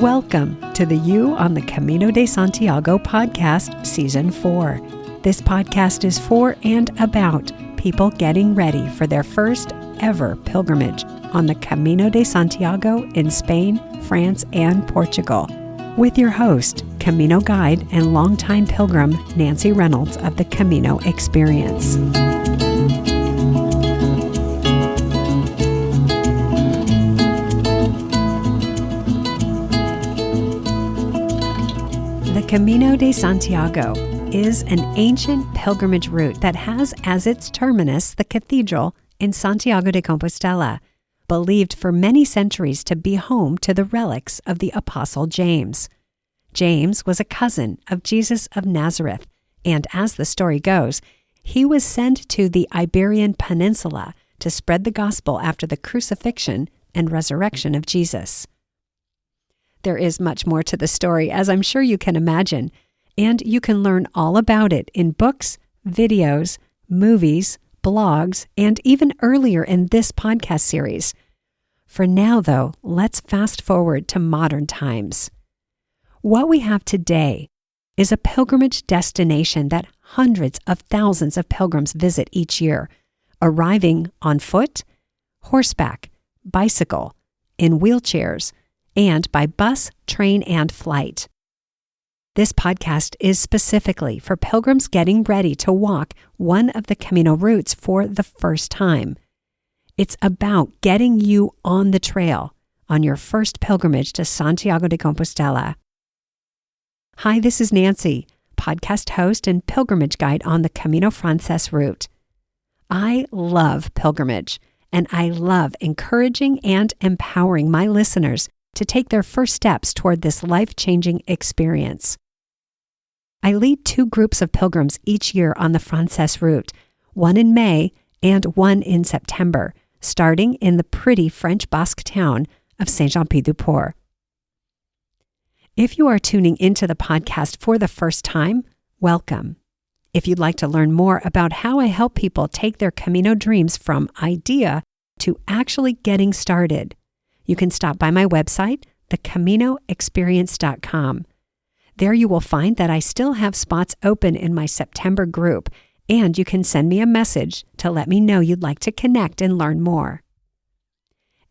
Welcome to the You on the Camino de Santiago podcast, Season 4. This podcast is for and about people getting ready for their first ever pilgrimage on the Camino de Santiago in Spain, France, and Portugal. With your host, Camino guide and longtime pilgrim Nancy Reynolds of the Camino Experience. The Camino de Santiago is an ancient pilgrimage route that has as its terminus the cathedral in Santiago de Compostela, believed for many centuries to be home to the relics of the Apostle James. James was a cousin of Jesus of Nazareth, and as the story goes, he was sent to the Iberian Peninsula to spread the gospel after the crucifixion and resurrection of Jesus. There is much more to the story, as I'm sure you can imagine, and you can learn all about it in books, videos, movies, blogs, and even earlier in this podcast series. For now, though, let's fast forward to modern times. What we have today is a pilgrimage destination that hundreds of thousands of pilgrims visit each year, arriving on foot, horseback, bicycle, in wheelchairs, and by bus, train, and flight. This podcast is specifically for pilgrims getting ready to walk one of the Camino routes for the first time. It's about getting you on the trail on your first pilgrimage to Santiago de Compostela. Hi, this is Nancy, podcast host and pilgrimage guide on the Camino Frances route. I love pilgrimage, and I love encouraging and empowering my listeners to take their first steps toward this life-changing experience. I lead two groups of pilgrims each year on the Frances route, one in May and one in September, starting in the pretty French Basque town of Saint-Jean-Pied-du-Port. If you are tuning into the podcast for the first time, welcome. If you'd like to learn more about how I help people take their Camino dreams from idea to actually getting started, you can stop by my website, thecaminoexperience.com. There you will find that I still have spots open in my September group, and you can send me a message to let me know you'd like to connect and learn more.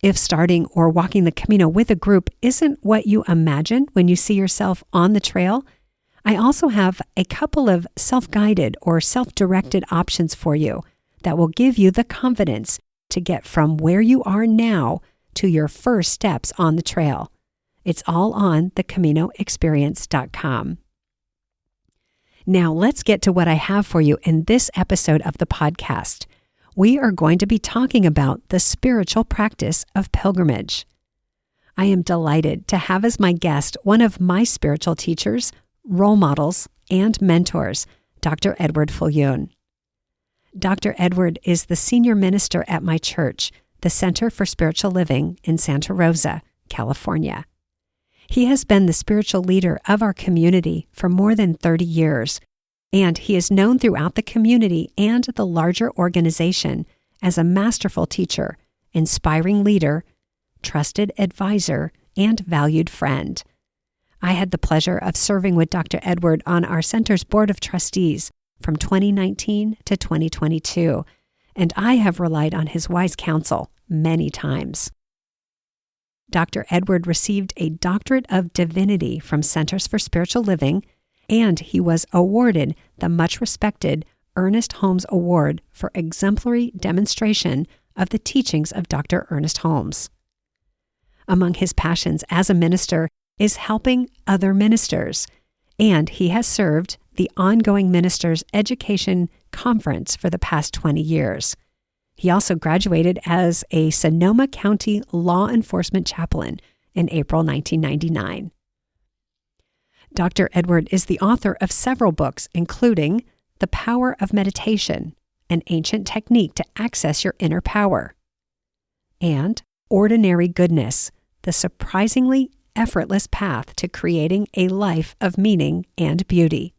If starting or walking the Camino with a group isn't what you imagine when you see yourself on the trail, I also have a couple of self-guided or self-directed options for you that will give you the confidence to get from where you are now to your first steps on the trail. It's all on thecaminoexperience.com. Now let's get to what I have for you in this episode of the podcast. We are going to be talking about the spiritual practice of pilgrimage. I am delighted to have as my guest one of my spiritual teachers, role models, and mentors, Dr. Edward Viljoen. Dr. Edward is the senior minister at my church, the Center for Spiritual Living in Santa Rosa, California. He has been the spiritual leader of our community for more than 30 years, and he is known throughout the community and the larger organization as a masterful teacher, inspiring leader, trusted advisor, and valued friend. I had the pleasure of serving with Dr. Edward on our center's board of trustees from 2019 to 2022, and I have relied on his wise counsel many times. Dr. Edward received a Doctorate of Divinity from Centers for Spiritual Living, and he was awarded the much-respected Ernest Holmes Award for exemplary demonstration of the teachings of Dr. Ernest Holmes. Among his passions as a minister is helping other ministers, and he has served the ongoing Ministers Education Conference for the past 20 years. He also graduated as a Sonoma County law enforcement chaplain in April 1999. Dr. Edward is the author of several books, including The Power of Meditation, an ancient technique to access your inner power, and Ordinary Goodness, the surprisingly effortless path to creating a life of meaning and beauty,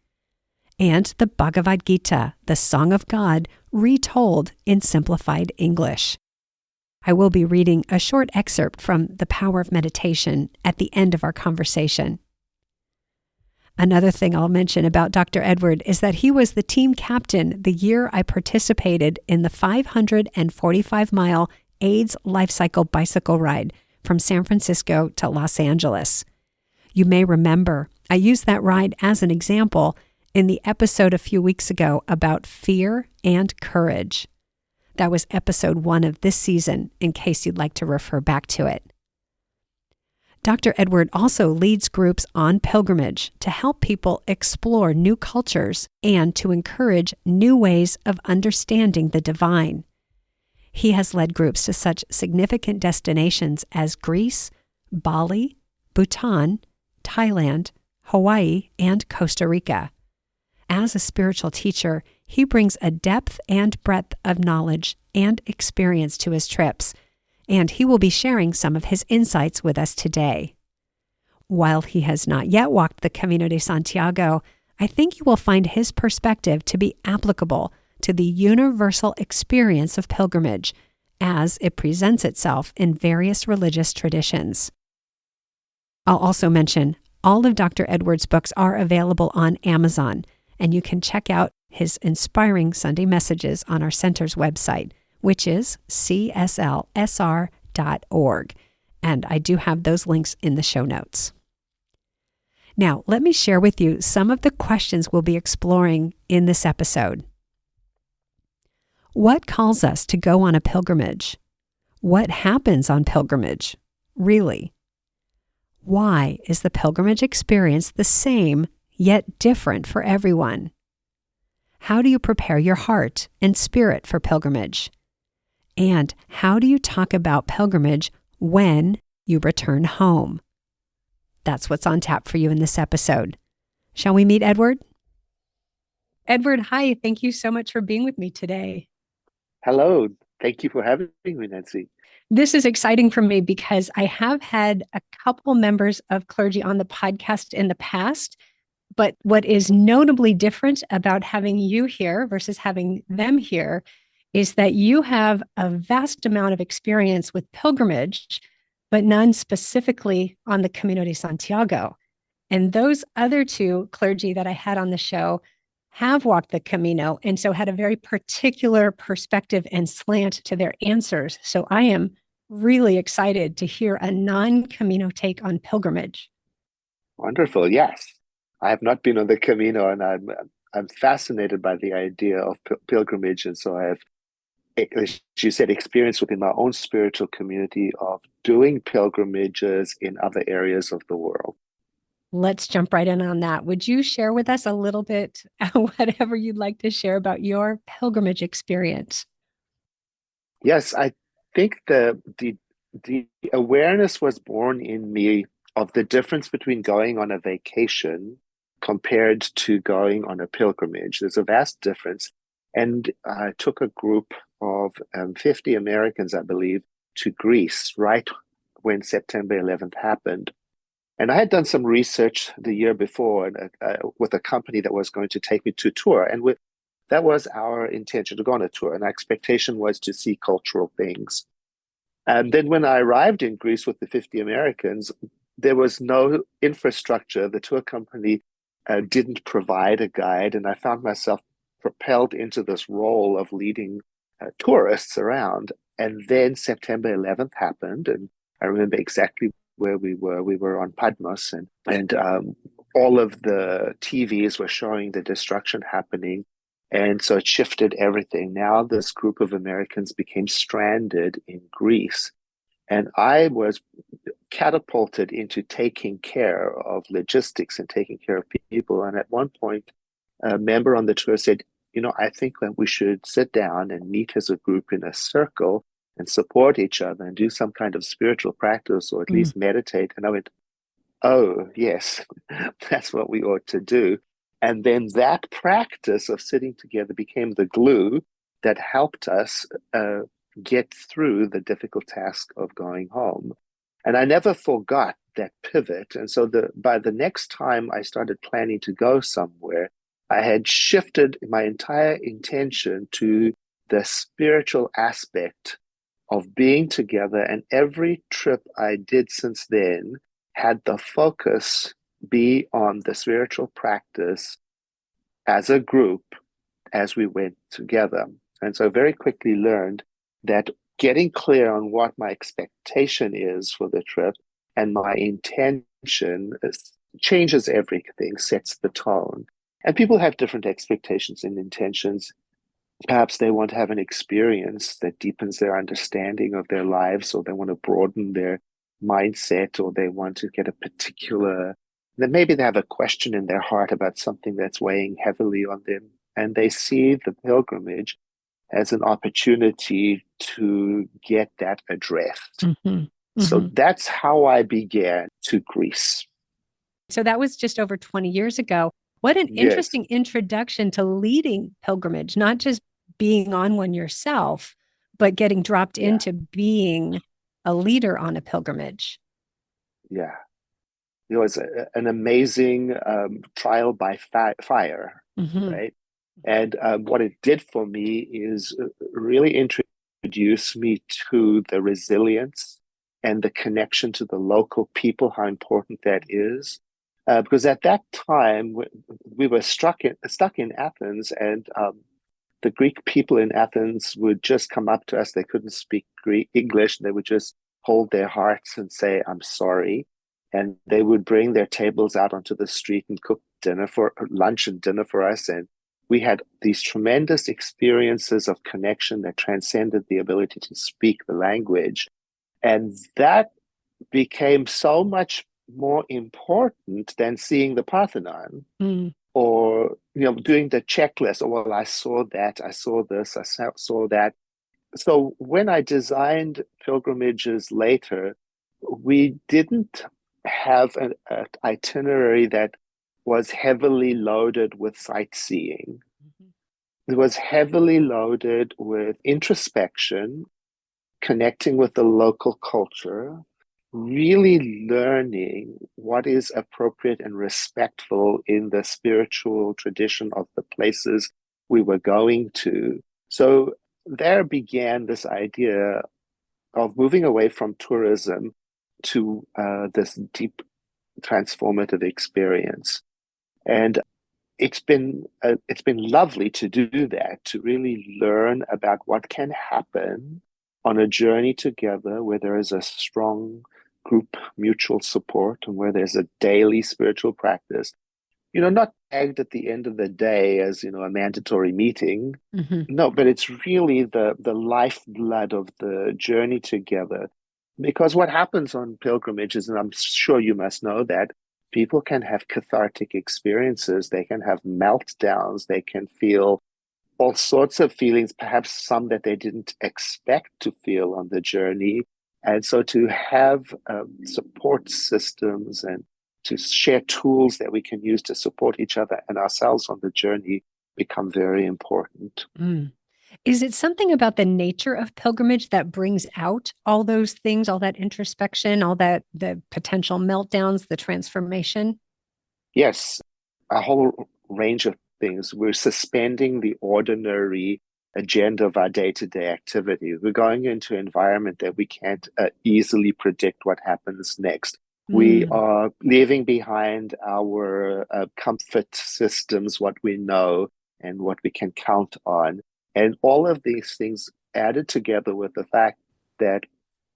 and the Bhagavad Gita, the Song of God, retold in simplified English. I will be reading a short excerpt from The Power of Meditation at the end of our conversation. Another thing I'll mention about Dr. Edward is that he was the team captain the year I participated in the 545-mile AIDS LIFECYCLE bicycle ride from San Francisco to Los Angeles. You may remember I used that ride as an example in the episode a few weeks ago about fear and courage. That was episode 1 of this season, in case you'd like to refer back to it. Dr. Edward also leads groups on pilgrimage to help people explore new cultures and to encourage new ways of understanding the divine. He has led groups to such significant destinations as Greece, Bali, Bhutan, Thailand, Hawaii, and Costa Rica. As a spiritual teacher, he brings a depth and breadth of knowledge and experience to his trips, and he will be sharing some of his insights with us today. While he has not yet walked the Camino de Santiago, I think you will find his perspective to be applicable to the universal experience of pilgrimage as it presents itself in various religious traditions. I'll also mention all of Dr. Edward's books are available on Amazon, and you can check out his inspiring Sunday messages on our center's website, which is cslsr.org. And I do have those links in the show notes. Now, let me share with you some of the questions we'll be exploring in this episode. What calls us to go on a pilgrimage? What happens on pilgrimage? Really? Why is the pilgrimage experience the same yet different for everyone? How do you prepare your heart and spirit for pilgrimage? And how do you talk about pilgrimage when you return home? That's what's on tap for you in this episode. Shall we meet Edward? Edward, hi. Thank you so much for being with me today. Hello. Thank you for having me, Nancy. This is exciting for me because I have had a couple members of clergy on the podcast in the past, but what is notably different about having you here versus having them here is that you have a vast amount of experience with pilgrimage, but none specifically on the Camino de Santiago. And those other two clergy that I had on the show have walked the Camino, and so had a very particular perspective and slant to their answers. So I am really excited to hear a non-Camino take on pilgrimage. Wonderful. Yes. I have not been on the Camino, and I'm fascinated by the idea of pilgrimage. And so I have, as you said, experience within my own spiritual community of doing pilgrimages in other areas of the world. Let's jump right in on that. Would you share with us a little bit, whatever you'd like to share about your pilgrimage experience? Yes, I think the awareness was born in me of the difference between going on a vacation compared to going on a pilgrimage. There's a vast difference. And I took a group of 50 Americans, I believe, to Greece right when September 11th happened. And I had done some research the year before with a company that was going to take me to a tour. And that was our intention, to go on a tour. And our expectation was to see cultural things. And then when I arrived in Greece with the 50 Americans, there was no infrastructure. The tour company didn't provide a guide. And I found myself propelled into this role of leading tourists around. And then September 11th happened. And I remember exactly where we were. We were on Patmos, and all of the TVs were showing the destruction happening. And so it shifted everything. Now this group of Americans became stranded in Greece. And I was catapulted into taking care of logistics and taking care of people. And at one point, a member on the tour said, I think that we should sit down and meet as a group in a circle and support each other and do some kind of spiritual practice, or at least meditate. And I went, oh, yes, that's what we ought to do. And then that practice of sitting together became the glue that helped us get through the difficult task of going home. And I never forgot that pivot. And so by the next time I started planning to go somewhere, I had shifted my entire intention to the spiritual aspect of being together. And every trip I did since then had the focus be on the spiritual practice as a group as we went together. And so I very quickly learned that getting clear on what my expectation is for the trip and my intention changes everything, sets the tone. And people have different expectations and intentions. Perhaps they want to have an experience that deepens their understanding of their lives, or they want to broaden their mindset, or they want to get a particular, then maybe they have a question in their heart about something that's weighing heavily on them. And they see the pilgrimage as an opportunity to get that addressed. So that's how I began to Greece. So that was just over 20 years ago. What an interesting introduction to leading pilgrimage, not just being on one yourself, but getting dropped into being a leader on a pilgrimage. Yeah. It was an amazing trial by fire, right? And what it did for me is really introduce me to the resilience and the connection to the local people, how important that is. Because at that time, we were stuck in Athens, and the Greek people in Athens would just come up to us. They couldn't speak English. They would just hold their hearts and say, "I'm sorry." And they would bring their tables out onto the street and cook lunch and dinner for us. And we had these tremendous experiences of connection that transcended the ability to speak the language. And that became so much more important than seeing the Parthenon or, doing the checklist. Oh, well, I saw that, I saw this, I saw that. So when I designed pilgrimages later, we didn't have an itinerary that was heavily loaded with sightseeing. It was heavily loaded with introspection, connecting with the local culture, really learning what is appropriate and respectful in the spiritual tradition of the places we were going to. So there began this idea of moving away from tourism to this deep transformative experience. And it's been lovely to do that, to really learn about what can happen on a journey together where there is a strong group mutual support and where there's a daily spiritual practice. Not tagged at the end of the day as, a mandatory meeting. No, but it's really the lifeblood of the journey together. Because what happens on pilgrimages, and I'm sure you must know that, people can have cathartic experiences. They can have meltdowns. They can feel all sorts of feelings, perhaps some that they didn't expect to feel on the journey. And so to have support systems and to share tools that we can use to support each other and ourselves on the journey become very important. Is it something about the nature of pilgrimage that brings out all those things, all that introspection, all that, the potential meltdowns, the transformation? Yes, a whole range of things. We're suspending the ordinary agenda of our day-to-day activity. We're going into an environment that we can't easily predict what happens next. We are leaving behind our comfort systems, what we know and what we can count on. And all of these things added together with the fact that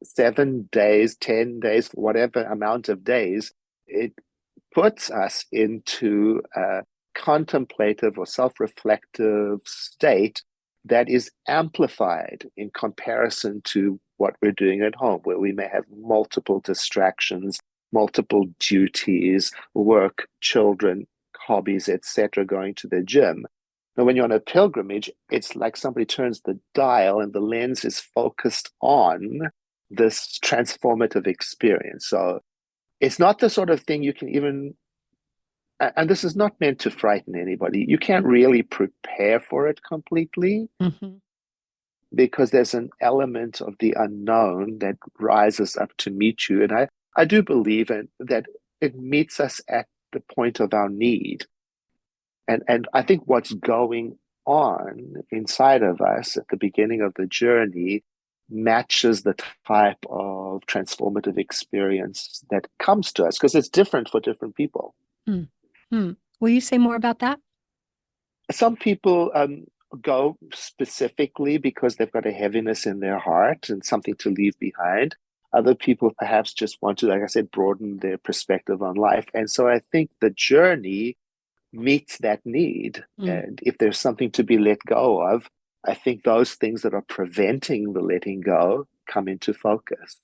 7 days, 10 days, whatever amount of days, it puts us into a contemplative or self-reflective state that is amplified in comparison to what we're doing at home, where we may have multiple distractions, multiple duties, work, children, hobbies, etc., going to the gym. Now, when you're on a pilgrimage, it's like somebody turns the dial and the lens is focused on this transformative experience. So it's not the sort of thing you can even, and this is not meant to frighten anybody, you can't really prepare for it completely because there's an element of the unknown that rises up to meet you. And I do believe that it meets us at the point of our need. And I think what's going on inside of us at the beginning of the journey matches the type of transformative experience that comes to us, because it's different for different people. Hmm. Hmm. Will you say more about that? Some people go specifically because they've got a heaviness in their heart and something to leave behind. Other people perhaps just want to, like I said, broaden their perspective on life. And so I think the journey meets that need. Mm. And if there's something to be let go of, I think those things that are preventing the letting go come into focus.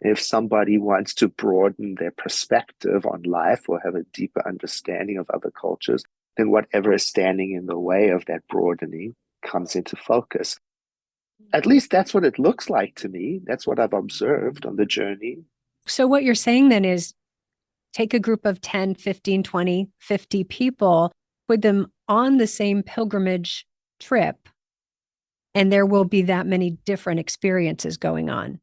If somebody wants to broaden their perspective on life or have a deeper understanding of other cultures, then whatever is standing in the way of that broadening comes into focus. At least that's what it looks like to me. That's what I've observed on the journey. So what you're saying then is take a group of 10, 15, 20, 50 people, put them on the same pilgrimage trip, and there will be that many different experiences going on.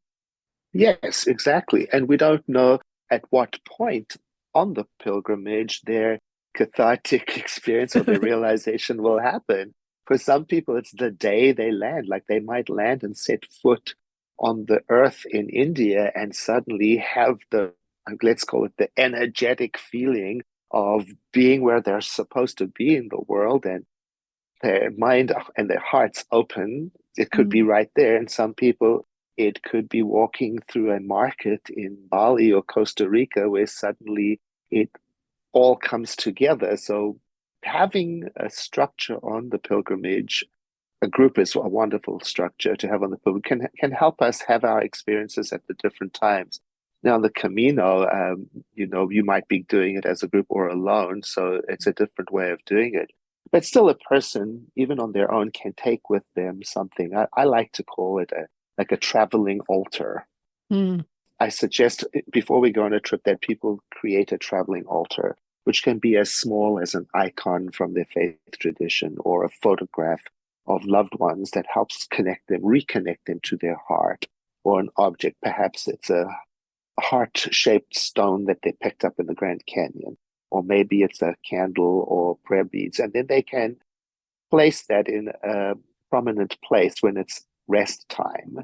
Yes, exactly. And we don't know at what point on the pilgrimage their cathartic experience or their realization will happen. For some people, it's the day they land. Like they might land and set foot on the earth in India and suddenly have the, let's call it the energetic feeling of being where they're supposed to be in the world, and their mind and their hearts open. It could be Mm. right there. And some people, it could be walking through a market in Bali or Costa Rica where suddenly it all comes together. So having a structure on the pilgrimage, a group is a wonderful structure to have on the pilgrimage, can help us have our experiences at the different times. Now, the Camino, you might be doing it as a group or alone, so it's a different way of doing it. But still, a person, even on their own, can take with them something. I like to call it like a traveling altar. Mm. I suggest before we go on a trip that people create a traveling altar, which can be as small as an icon from their faith tradition or a photograph of loved ones that helps connect them, reconnect them to their heart, or an object. Perhaps it's a heart-shaped stone that they picked up in the Grand Canyon, or maybe it's a candle or prayer beads, and then they can place that in a prominent place when it's rest time.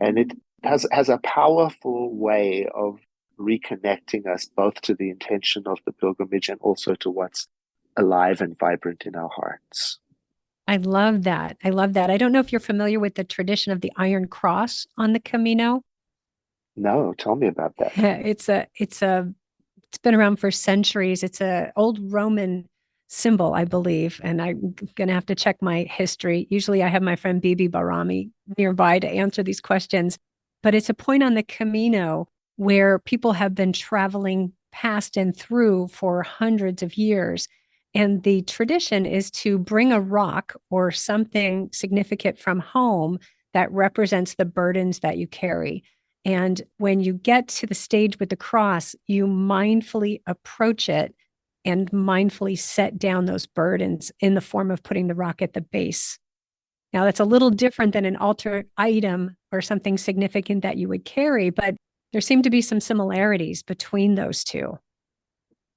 And it has a powerful way of reconnecting us both to the intention of the pilgrimage and also to what's alive and vibrant in our hearts. I love that. I love that. I don't know if you're familiar with the tradition of the Iron Cross on the Camino. No, tell me about that. It's been around for centuries. It's a old Roman symbol, I believe, and I'm going to have to check my history. Usually I have my friend Bibi Barami nearby to answer these questions, but it's a point on the Camino where people have been traveling past and through for hundreds of years. And the tradition is to bring a rock or something significant from home that represents the burdens that you carry. And when you get to the stage with the cross, you mindfully approach it and mindfully set down those burdens in the form of putting the rock at the base. Now, that's a little different than an altar item or something significant that you would carry, but there seem to be some similarities between those two.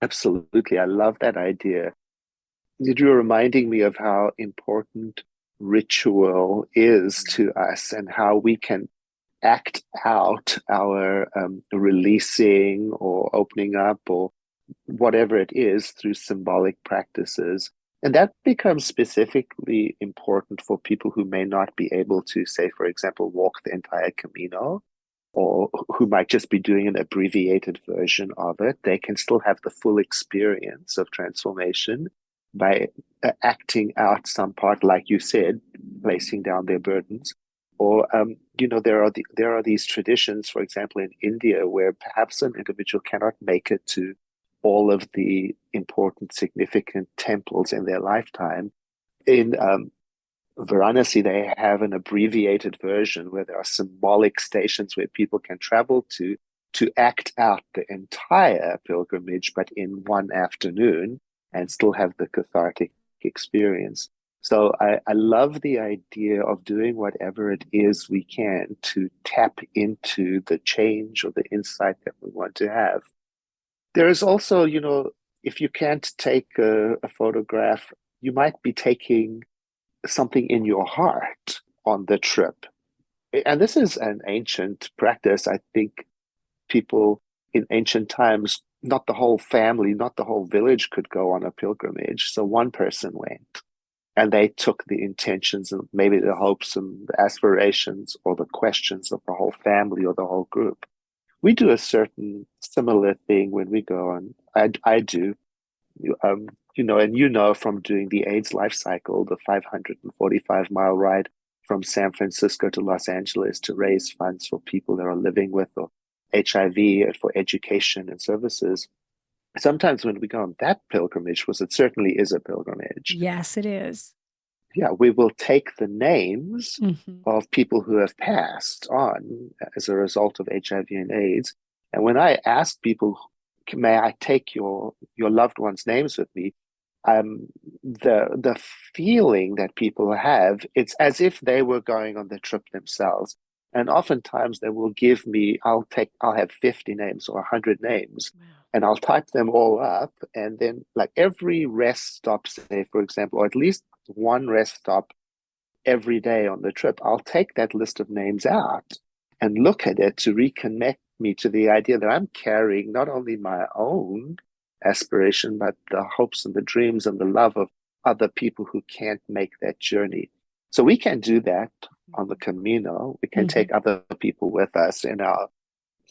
Absolutely. I love that idea. You're reminding me of how important ritual is to us and how we can act out our releasing or opening up or whatever it is through symbolic practices. And that becomes specifically important for people who may not be able to, say, for example, walk the entire Camino, or who might just be doing an abbreviated version of it. They can still have the full experience of transformation by acting out some part, like you said, placing down their burdens. Or, there are these traditions, for example, in India, where perhaps an individual cannot make it to all of the important, significant temples in their lifetime. In Varanasi, they have an abbreviated version where there are symbolic stations where people can travel to act out the entire pilgrimage, but in one afternoon and still have the cathartic experience. So I love the idea of doing whatever it is we can to tap into the change or the insight that we want to have. There is also, if you can't take a photograph, you might be taking something in your heart on the trip. and this is an ancient practice. I think people in ancient times, not the whole family, not the whole village could go on a pilgrimage. So one person went and they took the intentions and maybe the hopes and the aspirations or the questions of the whole family or the whole group. We do a certain similar thing when we go on. I do, and you know from doing the AIDS life cycle, the 545-mile ride from San Francisco to Los Angeles to raise funds for people that are living with or HIV and for education and services. Sometimes when we go on that pilgrimage, because it certainly is a pilgrimage, Yes, it is. yeah, we will take the names Mm-hmm. of people who have passed on as a result of HIV and AIDS. And when I ask people, may I take your loved ones' names with me? The feeling that people have, it's as if they were going on the trip themselves. And oftentimes they will give me, I'll have 50 names or 100 names, Wow. and I'll type them all up. And then, like every rest stop, say, for example, or at least one rest stop every day on the trip, I'll take that list of names out and look at it to reconnect me to the idea that I'm carrying not only my own aspiration, but the hopes and the dreams and the love of other people who can't make that journey. So we can do that on the Camino. We can Mm-hmm. take other people with us in our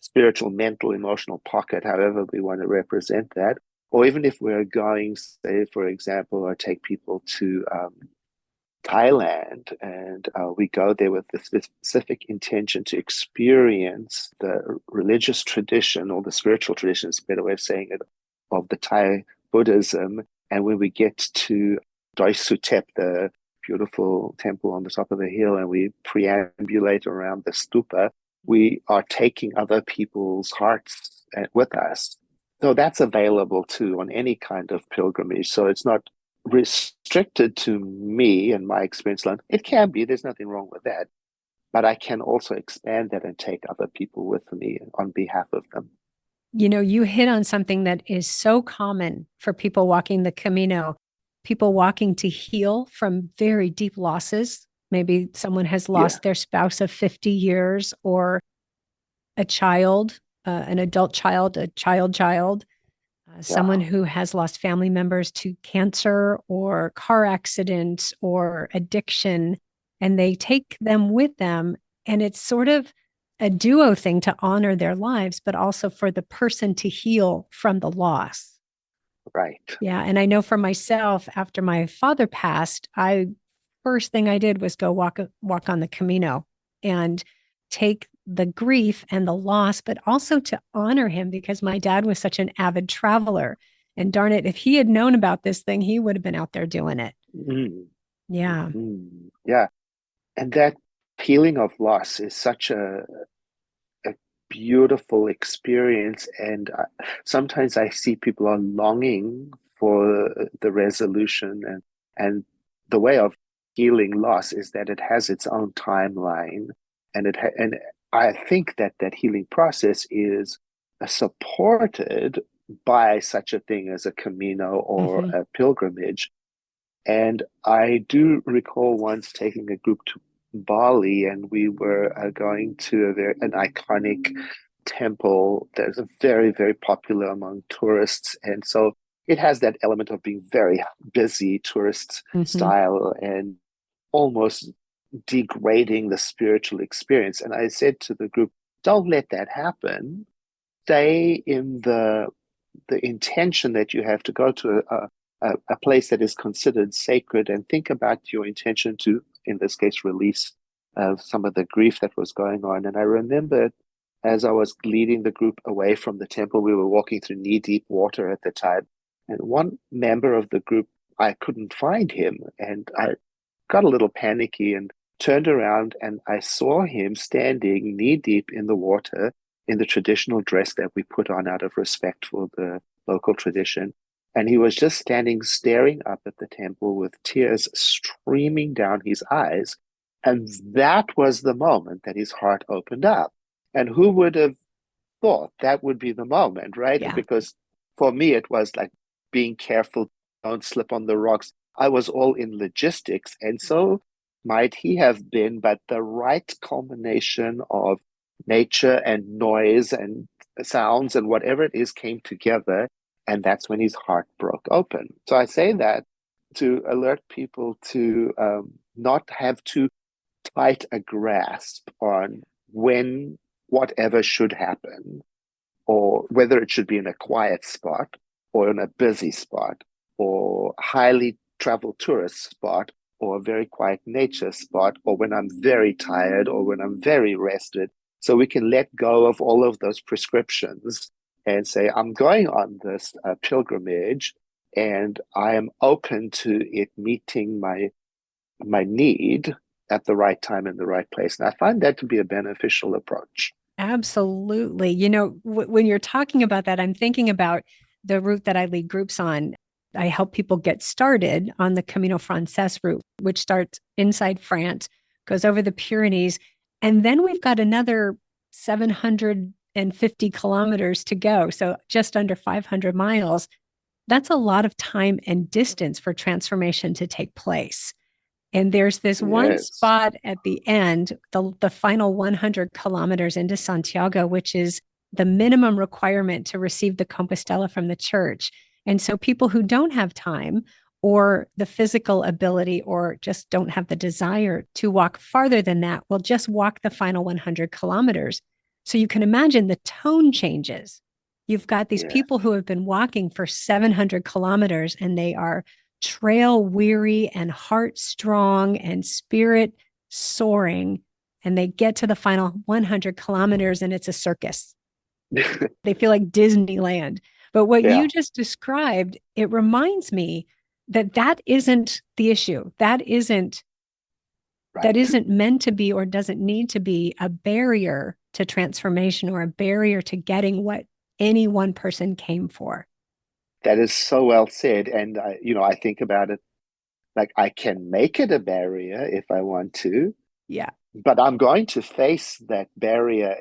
spiritual, mental, emotional pocket, however we want to represent that. Or even if we're going, say, for example, or take people to Thailand, and we go there with the specific intention to experience the religious tradition or the spiritual tradition, is a better way of saying it, of the Thai Buddhism. And when we get to Doi Sutep, the beautiful temple on the top of the hill, and we preambulate around the stupa, we are taking other people's hearts with us. So that's available too on any kind of pilgrimage. So it's not restricted to me and my experience alone. It can be, there's nothing wrong with that. But I can also expand that and take other people with me on behalf of them. You know, you hit on something that is so common for people walking the Camino, people walking to heal from very deep losses. Maybe someone has Yeah, lost their spouse of 50 years or a child, an adult child, a child, yeah, someone who has lost family members to cancer or car accidents or addiction, and they take them with them. And it's sort of a duo thing to honor their lives, but also for the person to heal from the loss. right. Yeah. And I know for myself, after my father passed, I first thing I did was go walk on the Camino and take the grief and the loss, but also to honor him because my dad was such an avid traveler. And darn it, if he had known about this thing, he would have been out there doing it. Mm, Yeah. yeah. And that healing of loss is such a beautiful experience. And sometimes I see people are longing for the resolution, and the way of healing loss is that it has its own timeline, and I think that that healing process is supported by such a thing as a Camino or Mm-hmm. a pilgrimage. And I do recall once taking a group to Bali, and we were going to an iconic temple that's very, very popular among tourists. And so it has that element of being very busy tourist Mm-hmm. style and almost degrading the spiritual experience. And I said to the group, don't let that happen. Stay in the intention that you have to go to a place that is considered sacred, and think about your intention to, in this case, release some of the grief that was going on. And I remember as I was leading the group away from the temple, we were walking through knee-deep water at the time. And one member of the group, I couldn't find him. And I got a little panicky and turned around, and I saw him standing knee-deep in the water in the traditional dress that we put on out of respect for the local tradition. And he was just standing, staring up at the temple with tears streaming down his eyes. And that was the moment that his heart opened up. And who would have thought that would be the moment, right? Yeah. Because for me, it was like being careful, don't slip on the rocks. I was all in logistics. And so might he have been, but the right combination of nature and noise and sounds and whatever it is came together. And that's when his heart broke open. So I say that to alert people to not have too tight a grasp on when whatever should happen, or whether it should be in a quiet spot or in a busy spot or highly traveled tourist spot or a very quiet nature spot, or when I'm very tired or when I'm very rested. So we can let go of all of those prescriptions and say, I'm going on this pilgrimage and I am open to it meeting my need at the right time in the right place. And I find that to be a beneficial approach. Absolutely. You know, when you're talking about that, I'm thinking about the route that I lead groups on. I help people get started on the Camino Frances route, which starts inside France, goes over the Pyrenees, and then we've got another 750 kilometers to go. So just under 500 miles. That's a lot of time and distance for transformation to take place. And there's this one Yes. spot at the end, the final 100 kilometers into Santiago, which is the minimum requirement to receive the Compostela from the church. And so people who don't have time or the physical ability or just don't have the desire to walk farther than that will just walk the final 100 kilometers. So you can imagine the tone changes. You've got these Yes. people who have been walking for 700 kilometers and they are trail weary and heart strong and spirit soaring. And they get to the final 100 kilometers and it's a circus. They feel like Disneyland. But what Yeah. you just described, it reminds me that that isn't the issue. That isn't meant to be or doesn't need to be a barrier to transformation or a barrier to getting what any one person came for. That is so well said. And I think about it like I can make it a barrier if I want to, Yeah, but I'm going to face that barrier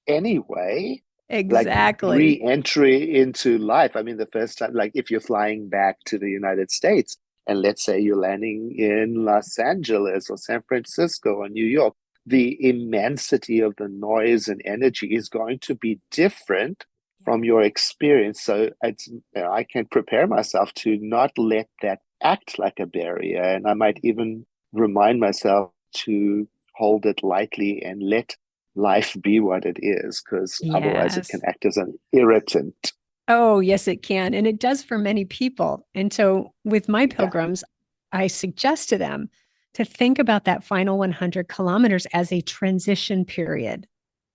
anyway. Like exactly. re-entry into life. I mean, the first time, like if you're flying back to the United States, and let's say you're landing in Los Angeles or San Francisco or New York, the immensity of the noise and energy is going to be different from your experience. So I can prepare myself to not let that act like a barrier. And I might even remind myself to hold it lightly and let life be what it is, because otherwise it can Yes. act as an irritant. Oh, yes, it can. And it does for many people. And so with my Yeah. pilgrims, I suggest to them to think about that final 100 kilometers as a transition period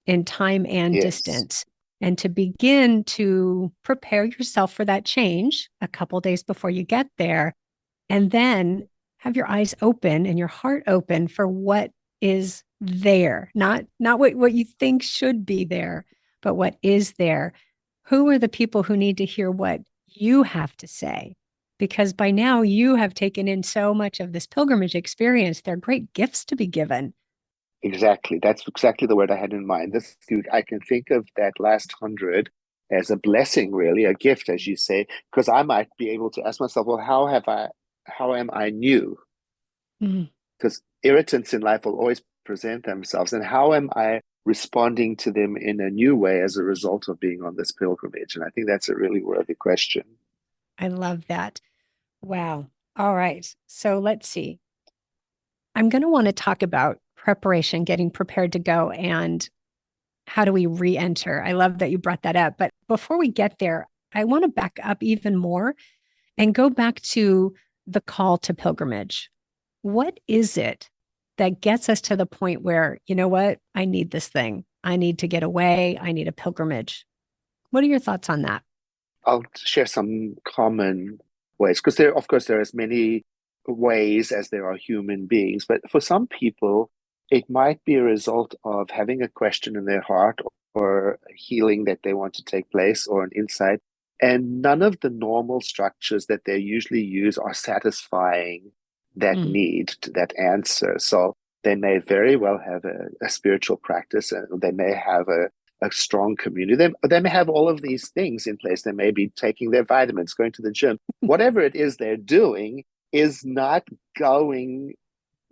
in time and Yes. distance, and to begin to prepare yourself for that change a couple days before you get there. And then have your eyes open and your heart open for what is there, not what you think should be there, but what is there. Who are the people who need to hear what you have to say? Because by now you have taken in so much of this pilgrimage experience. They're great gifts to be given. Exactly. That's exactly the word I had in mind. I can think of that last 100 as a blessing, really, a gift, as you say, because I might be able to ask myself, well, how am I new? Mm, Because irritants in life will always present themselves. And how am I responding to them in a new way as a result of being on this pilgrimage? And I think that's a really worthy question. I love that. Wow. All right. So let's see. I'm going to want to talk about preparation, getting prepared to go, and how do we re enter? I love that you brought that up. But before we get there, I want to back up even more and go back to the call to pilgrimage. What is it that gets us to the point where, you know what, I need this thing? I need to get away. I need a pilgrimage. What are your thoughts on that? I'll share some common ways, because of course, there are as many ways as there are human beings. But for some people, it might be a result of having a question in their heart, or a healing that they want to take place, or an insight. And none of the normal structures that they usually use are satisfying that Mm. need, to that answer. So they may very well have a spiritual practice, and they may have a strong community. They may have all of these things in place. They may be taking their vitamins, going to the gym. Whatever it is they're doing is not going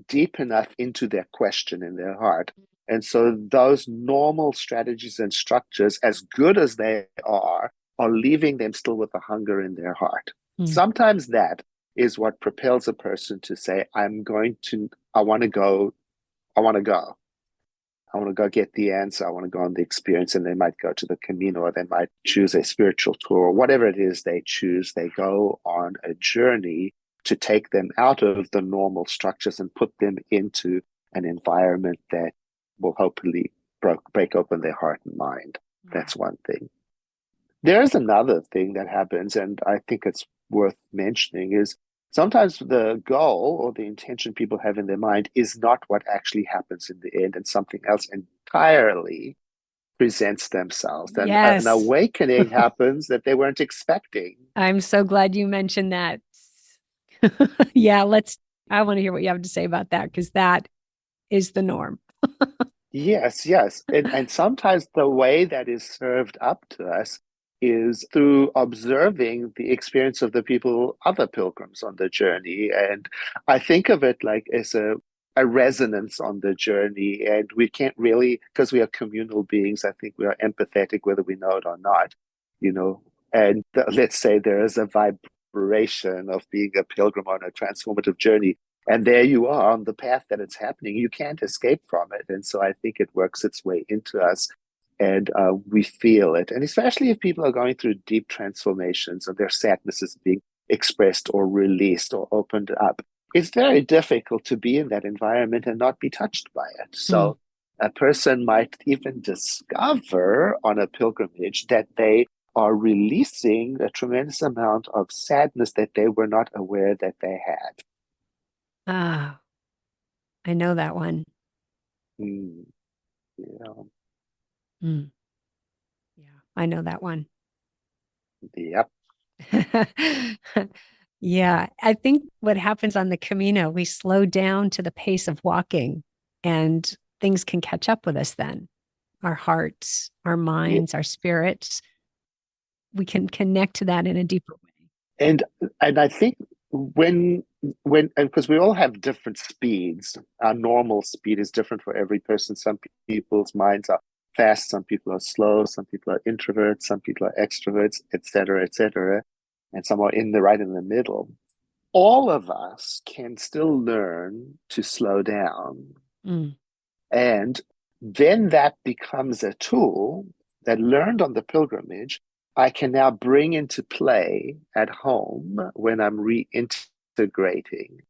deep enough into their question in their heart. And so those normal strategies and structures, as good as they are leaving them still with a hunger in their heart. Sometimes that is what propels a person to say, I want to go. I want to go get the answer. I want to go on the experience. And they might go to the Camino, or they might choose a spiritual tour, or whatever it is they choose. They go on a journey to take them out of the normal structures and put them into an environment that will hopefully break open their heart and mind. That's one thing. There's another thing that happens, and I think it's worth mentioning, is sometimes the goal or the intention people have in their mind is not what actually happens in the end, and something else entirely presents themselves. And an Yes. awakening happens that they weren't expecting. I'm so glad you mentioned that. Yeah, I want to hear what you have to say about that, because that is the norm. Yes. And sometimes the way that is served up to us is through observing the experience of the people, other pilgrims on the journey. And I think of it like as a resonance on the journey. And we can't really, because we are communal beings, I think we are empathetic, whether we know it or not, you know. And let's say there is a vibration of being a pilgrim on a transformative journey. And there you are on the path that it's happening. You can't escape from it. And so I think it works its way into us, and we feel it. And especially if people are going through deep transformations and their sadness is being expressed or released or opened up, it's very difficult to be in that environment and not be touched by it. So a person might even discover on a pilgrimage that they are releasing a tremendous amount of sadness that they were not aware that they had. Ah, I know that one. Mm, yeah. Mm. Yeah, I know that one. Yep. Yeah, I think what happens on the Camino, we slow down to the pace of walking, and things can catch up with us then. Our hearts, our Yeah. minds, our spirits. We can connect to that in a deeper way. And I think when and because we all have different speeds, our normal speed is different for every person. Some people's minds are fast, some people are slow, some people are introverts, some people are extroverts, etc., and some are right in the middle. All of us can still learn to slow down, Mm. and then that becomes a tool that, learned on the pilgrimage, I can now bring into play at home when I'm reintegrating.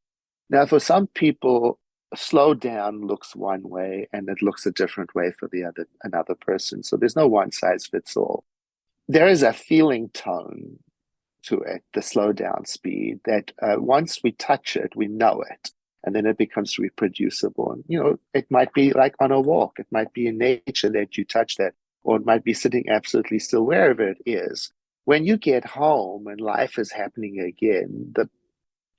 Now, for some people, slow down looks one way and it looks a different way for another person. So there's no one size fits all. There is a feeling tone to it, the slow down speed, that once we touch it, we know it. And then it becomes reproducible. And, it might be like on a walk. It might be in nature that you touch that, or it might be sitting absolutely still, wherever it is. When you get home and life is happening again,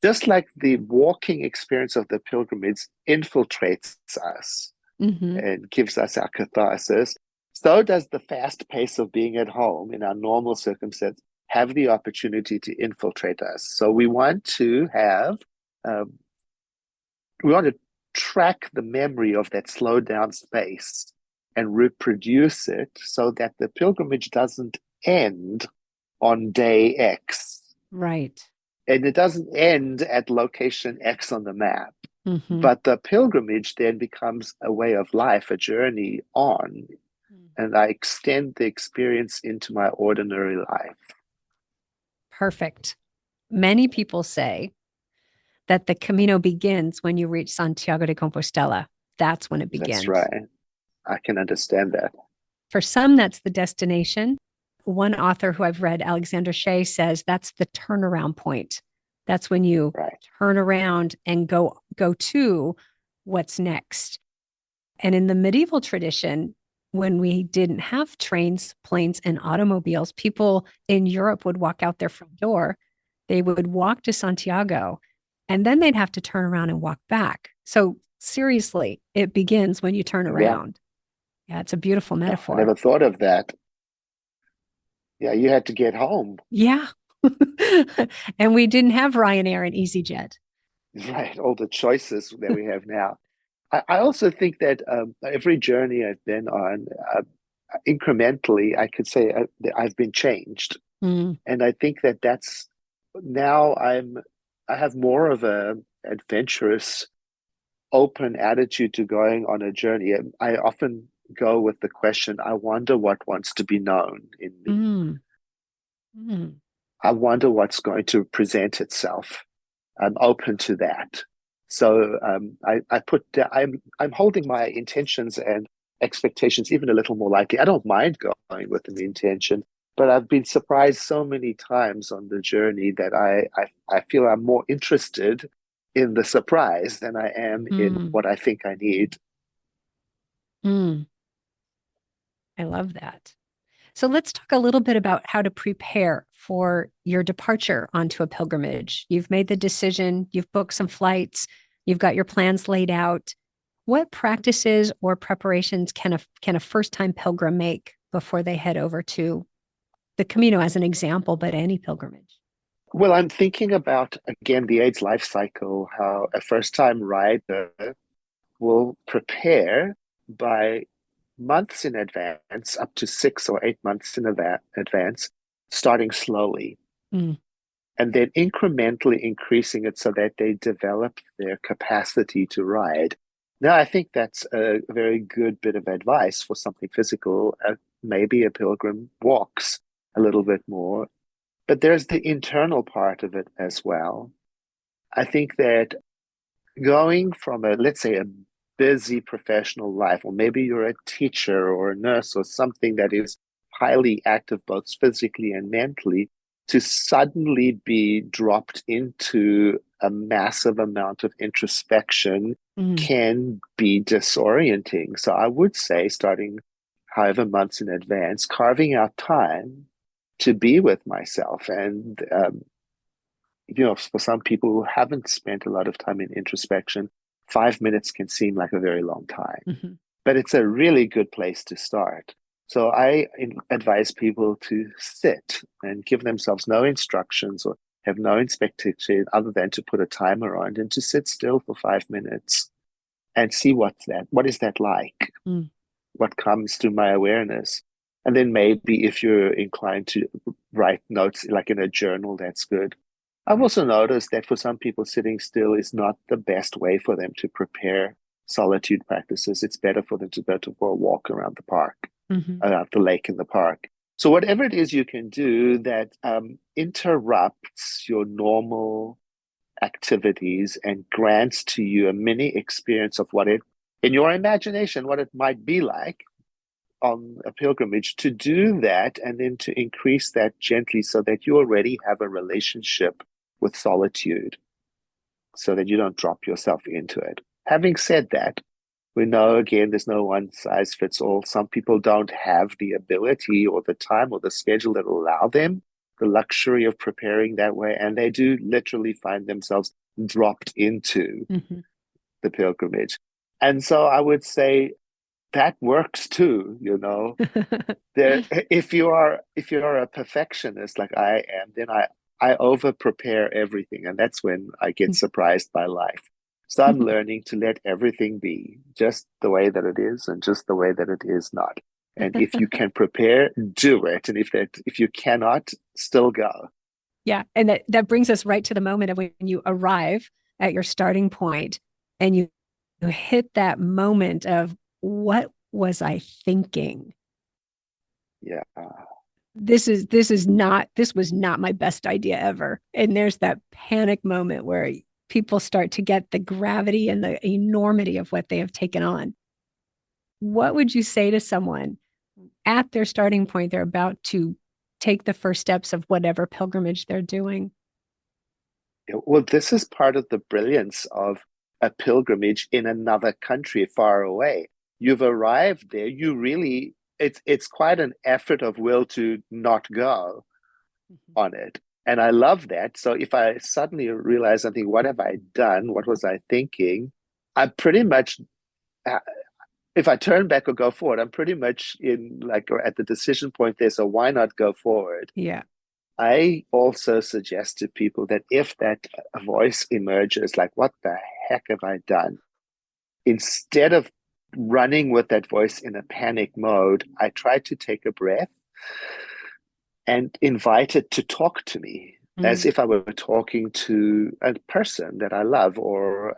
just like the walking experience of the pilgrimage infiltrates us and gives us our catharsis, so does the fast pace of being at home in our normal circumstance have the opportunity to infiltrate us. So we want to track the memory of that slowed down space and reproduce it so that the pilgrimage doesn't end on day X. Right. And it doesn't end at location X on the map. Mm-hmm. But the pilgrimage then becomes a way of life, a journey on. And I extend the experience into my ordinary life. Perfect. Many people say that the Camino begins when you reach Santiago de Compostela. That's when it begins. That's right. I can understand that. For some, that's the destination. One author who I've read, Alexander Shea, says that's the turnaround point. That's when you turn around and go to what's next. And in the medieval tradition, when we didn't have trains, planes, and automobiles, people in Europe would walk out their front door. They would walk to Santiago, and then they'd have to turn around and walk back. So seriously, it begins when you turn around. Yeah, it's a beautiful metaphor. I never thought of that. Yeah, you had to get home. Yeah. And we didn't have Ryanair and EasyJet. right, all the choices that we have now. I also think that every journey I've been on, incrementally, I could say that I've been changed. Mm, And I think that that's now I have more of a adventurous, open attitude to going on a journey. I often go with the question, I wonder what wants to be known in me. mm, mm. I wonder what's going to present itself. I'm open to that. So I'm holding my intentions and expectations even a little more lightly. I don't mind going with an intention, but I've been surprised so many times on the journey that I feel I'm more interested in the surprise than I am in Mm, what I think I need. mm. I love that. So let's talk a little bit about how to prepare for your departure onto a pilgrimage. You've made the decision, you've booked some flights, you've got your plans laid out. What practices or preparations can a first-time pilgrim make before they head over to the Camino as an example, but any pilgrimage? Well, I'm thinking about again the AIDS life cycle, how a first time rider will prepare by months in advance, up to 6 or 8 months in advance, starting slowly Mm, and then incrementally increasing it so that they develop their capacity to ride. Now, I think that's a very good bit of advice for something physical. Maybe a pilgrim walks a little bit more, but there's the internal part of it as well. I think that going from let's say, a busy professional life, or maybe you're a teacher or a nurse or something that is highly active, both physically and mentally, to suddenly be dropped into a massive amount of introspection mm, can be disorienting. So I would say, starting however months in advance, carving out time to be with myself. And for some people who haven't spent a lot of time in introspection, 5 minutes can seem like a very long time, mhm. but it's a really good place to start. So I advise people to sit and give themselves no instructions or have no expectation other than to put a timer on and to sit still for 5 minutes and see what is that like? Mm, What comes to my awareness? And then maybe if you're inclined to write notes like in a journal, that's good. I've also noticed that for some people, sitting still is not the best way for them to prepare solitude practices. It's better for them to go for a walk around the park, mhm. around the lake in the park. So whatever it is you can do that interrupts your normal activities and grants to you a mini experience of in your imagination, what it might be like on a pilgrimage, to do that and then to increase that gently so that you already have a relationship with solitude so that you don't drop yourself into it. Having said that, we know again there's no one size fits all. Some people don't have the ability or the time or the schedule that will allow them the luxury of preparing that way, and they do literally find themselves dropped into Mhm. the pilgrimage. And so I would say that works too. There, if you're a perfectionist like I am, then I over prepare everything, and that's when I get surprised by life. So I'm learning to let everything be just the way that it is and just the way that it is not. And if you can prepare, do it. And if you cannot, still go. Yeah, and that brings us right to the moment of when you arrive at your starting point and you hit that moment of what was I thinking? Yeah. This was not my best idea ever. And there's that panic moment where people start to get the gravity and the enormity of what they have taken on. What would you say to someone at their starting point? They're about to take the first steps of whatever pilgrimage they're doing. Well, this is part of the brilliance of a pilgrimage in another country far away. You've arrived there, it's quite an effort of will to not go Mhm. on it. And I love that. So if I suddenly realize something, what have I done? What was I thinking? I pretty much, uh, if I turn back or go forward, I'm pretty much in like or at the decision point there. So why not go forward? Yeah. I also suggest to people that if that voice emerges, like, what the heck have I done? Instead of running with that voice in a panic mode, I try to take a breath and invite it to talk to me as Mm. if I were talking to a person that I love, or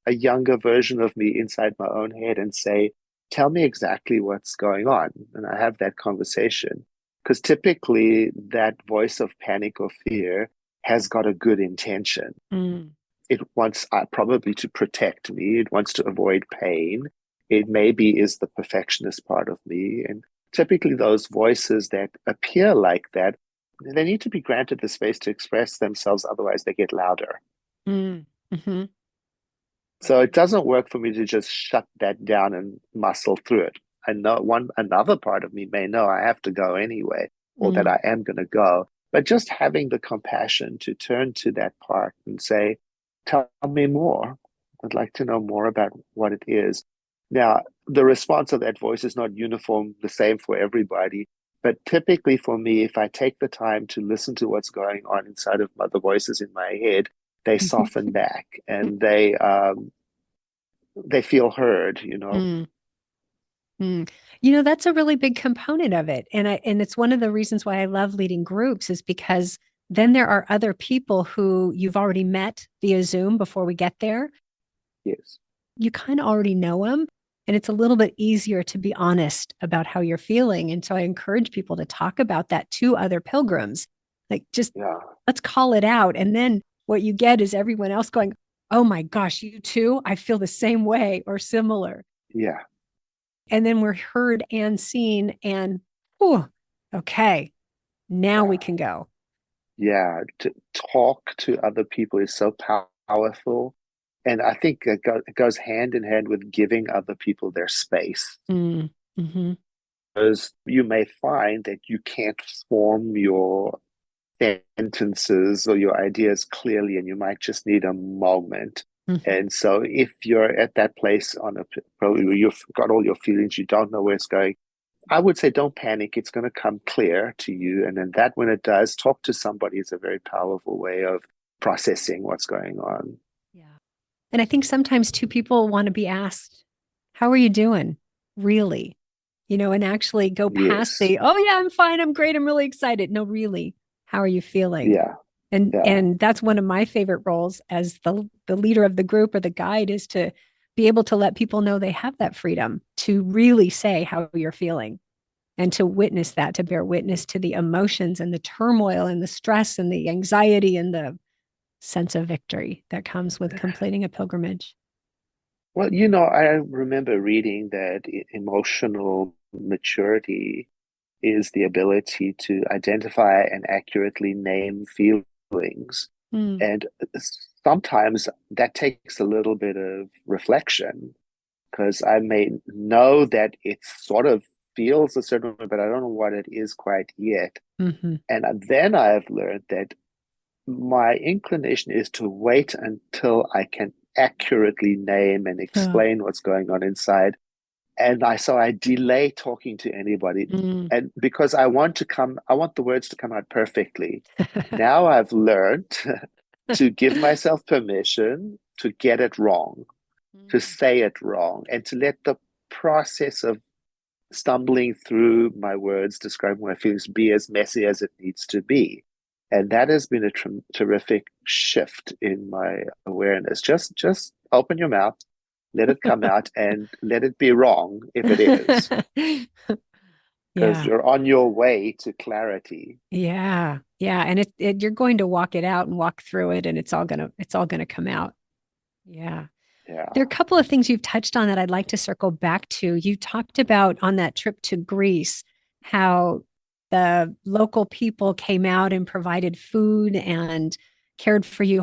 a younger version of me inside my own head, and say, tell me exactly what's going on. And I have that conversation. Because typically that voice of panic or fear has got a good intention. Mm. It wants probably to protect me. It wants to avoid pain. It maybe is the perfectionist part of me. And typically those voices that appear like that, they need to be granted the space to express themselves. Otherwise they get louder. Mm. Mm-hmm. So it doesn't work for me to just shut that down and muscle through it. I know another part of me may know I have to go anyway, or that Mm. I am going to go. But just having the compassion to turn to that part and say, tell me more. I'd like to know more about what it is. Now, the response of that voice is not uniform, the same for everybody. But typically for me, if I take the time to listen to what's going on inside of the voices in my head, they soften back, and they feel heard, you know. Mm. Mm. You know, that's a really big component of it. And it's one of the reasons why I love leading groups is because then there are other people who you've already met via Zoom before we get there. Yes. You kind of already know them. And it's a little bit easier to be honest about how you're feeling. And so I encourage people to talk about that to other pilgrims. Like, just Yeah. let's call it out. And then what you get is everyone else going, oh my gosh, you too? I feel the same way or similar. Yeah. And then we're heard and seen. And, oh, okay, now we Yeah. can go. Yeah. To talk to other people is so powerful. And I think it goes hand in hand with giving other people their space. Mm, mm-hmm. Because you may find that you can't form your sentences or your ideas clearly, and you might just need a moment. Mm-hmm. And so, if you're at that place on a probably where you've got all your feelings, you don't know where it's going, I would say don't panic. It's going to come clear to you. And then that when it does, talk to somebody is a very powerful way of processing what's going on. Yeah. And I think sometimes two people want to be asked, how are you doing? Really? And actually go past Yes. the, oh yeah, I'm fine, I'm great, I'm really excited. No, really, how are you feeling? Yeah. And Yeah. and that's one of my favorite roles as the leader of the group or the guide, is to be able to let people know they have that freedom to really say how you're feeling, and to witness that, to bear witness to the emotions and the turmoil and the stress and the anxiety and the sense of victory that comes with completing a pilgrimage. Well, I remember reading that emotional maturity is the ability to identify and accurately name feelings. Mm. And sometimes that takes a little bit of reflection, because I may know that it sort of feels a certain way, but I don't know what it is quite yet. Mm-hmm. And then I've learned that my inclination is to wait until I can accurately name and Huh. explain what's going on inside. And I delay talking to anybody. Mm. And because I want the words to come out perfectly. Now I've learned to give myself permission to get it wrong, to Mm. say it wrong, and to let the process of stumbling through my words, describing my feelings, be as messy as it needs to be. And that has been a terrific shift in my awareness. Just open your mouth, let it come out, and let it be wrong if it is, because Yeah. you're on your way to clarity. Yeah. Yeah. And you're going to walk it out and walk through it, and it's all gonna come out. Yeah. There are Yeah. a couple of things you've touched on that I'd like to circle back to. You talked about on that trip to Greece how the local people came out and provided food and cared for you.